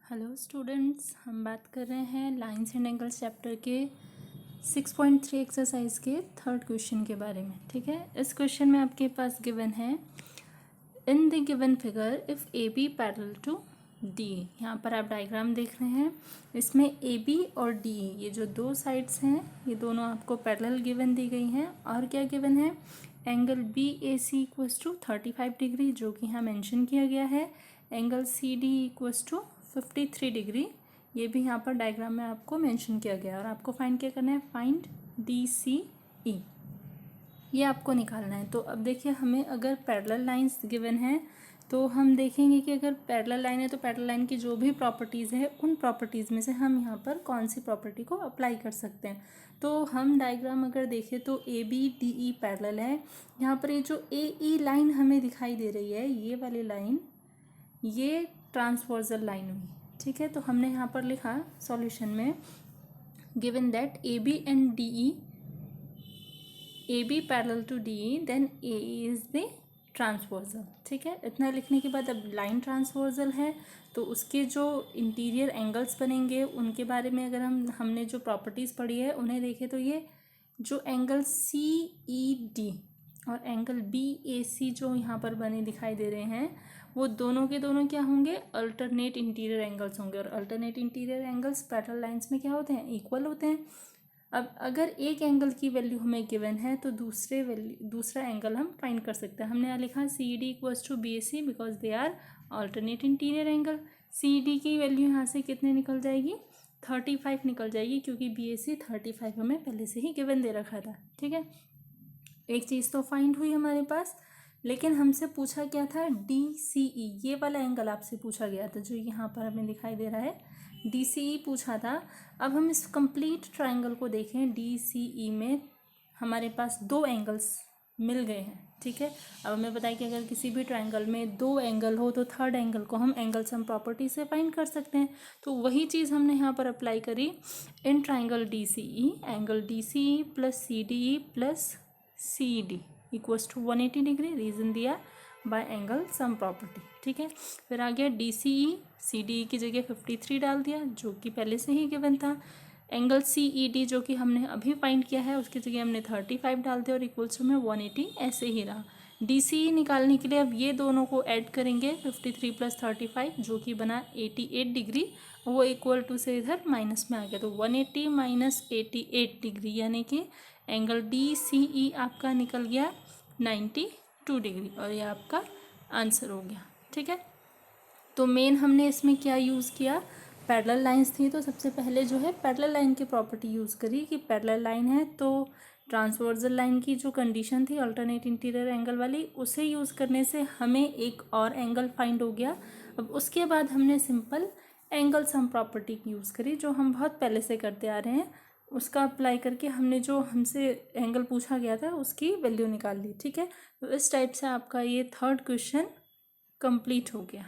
Hello students, हम बात कर रहे हैं लाइन्स एंड एंगल्स चैप्टर के 6.3 एक्सरसाइज के थर्ड क्वेश्चन के बारे में। ठीक है, इस क्वेश्चन में आपके पास गिवन है in the given figure if A B parallel to D. यहाँ पर आप डायग्राम देख रहे हैं, इसमें ए बी और डी ये जो दो साइड्स हैं ये दोनों आपको पैरेलल गिवन दी गई हैं। और क्या गिवन है, angle B A C equals to 35 degree जो कि यहाँ मेंशन किया गया है, angle C D equals to 53 degree, ये भी यहाँ पर डायग्राम में आपको मेंशन किया गया है। और आपको फाइंड क्या करना है, फाइंड डी सी ई, ये आपको निकालना है। तो अब देखिए, हमें अगर पैरेलल लाइंस गिवन है तो हम देखेंगे कि अगर पैरेलल लाइन है तो पैरेलल लाइन की जो भी प्रॉपर्टीज़ है उन प्रॉपर्टीज़ में से हम यहाँ पर कौन सी प्रॉपर्टी को अप्लाई कर सकते हैं। तो हम डायग्राम अगर देखें तो A B D E parallel है। यहाँ पर ये जो ए ई लाइन हमें दिखाई दे रही है, ये वाली लाइन ये ट्रांसवर्सल लाइन हुई। ठीक है, तो हमने यहाँ पर लिखा सॉल्यूशन में given that A B and D E, A B parallel to D E, then A is the transversal. ठीक है, इतना लिखने के बाद अब लाइन ट्रांसवर्सल है तो उसके जो इंटीरियर एंगल्स बनेंगे उनके बारे में अगर हमने जो प्रॉपर्टीज़ पढ़ी है उन्हें देखें तो ये जो एंगल सी ई डी और एंगल बी ए सी जो यहाँ पर बने दिखाई दे रहे हैं वो दोनों के दोनों क्या होंगे, अल्टरनेट इंटीरियर एंगल्स होंगे। और alternate interior angles parallel lines में क्या होते हैं, इक्वल होते हैं। अब अगर एक एंगल की वैल्यू हमें गिवन है तो दूसरा एंगल हम फाइंड कर सकते हैं। हमने यहाँ लिखा C D equals to B A C because they are alternate interior angle. C D की वैल्यू यहाँ से कितने निकल जाएगी, 35 निकल जाएगी, क्योंकि बी ए सी 35 हमें पहले से ही गिवन दे रखा था। ठीक है, एक चीज़ तो फाइंड हुई हमारे पास, लेकिन हमसे पूछा क्या था, डी सी ई, ये वाला एंगल आपसे पूछा गया था जो यहाँ पर हमें दिखाई दे रहा है, डी सी ई पूछा था। अब हम इस कंप्लीट ट्रायंगल को देखें, डी सी ई में हमारे पास दो एंगल्स मिल गए हैं। ठीक है, अब हमें बताया कि अगर किसी भी ट्रायंगल में दो एंगल हो तो थर्ड एंगल को हम एंगल सम प्रॉपर्टी से फाइंड कर सकते हैं। तो वही चीज़ हमने यहाँ पर अप्लाई करी in triangle D C E, angle D C E plus C D E plus C D equals to 180 degree, reason दिया बाय एंगल सम प्रॉपर्टी। ठीक है, फिर आ गया डी सी ई, सी डी ई की जगह 53 डाल दिया जो कि पहले से ही गिवन था। एंगल सी ई डी जो कि हमने अभी फाइंड किया है उसकी जगह हमने 35 डाल दिया और इक्वल्स टू में 180 ऐसे ही रहा। डी सी ई निकालने के लिए अब ये दोनों को ऐड करेंगे, 53 प्लस 35 जो कि बना 88 डिग्री, वो इक्वल टू से इधर माइनस में आ गया, तो 180 माइनस 88 डिग्री, यानी कि एंगल डी सी ई आपका निकल गया 92 डिग्री और ये आपका आंसर हो गया। ठीक है, तो मेन हमने इसमें क्या यूज़ किया, पैरेलल लाइंस थी तो सबसे पहले जो है पैरेलल लाइन की प्रॉपर्टी यूज़ करी कि पैरेलल लाइन है तो ट्रांसवर्सल लाइन की जो कंडीशन थी अल्टरनेट इंटीरियर एंगल वाली, उसे यूज़ करने से हमें एक और एंगल फाइंड हो गया। अब उसके बाद हमने simple angle sum property use करी जो हम बहुत पहले से करते आ रहे हैं, उसका अप्लाई करके हमने जो हमसे एंगल पूछा गया था उसकी वैल्यू निकाल ली। ठीक है, तो इस टाइप से आपका ये थर्ड क्वेश्चन कंप्लीट हो गया।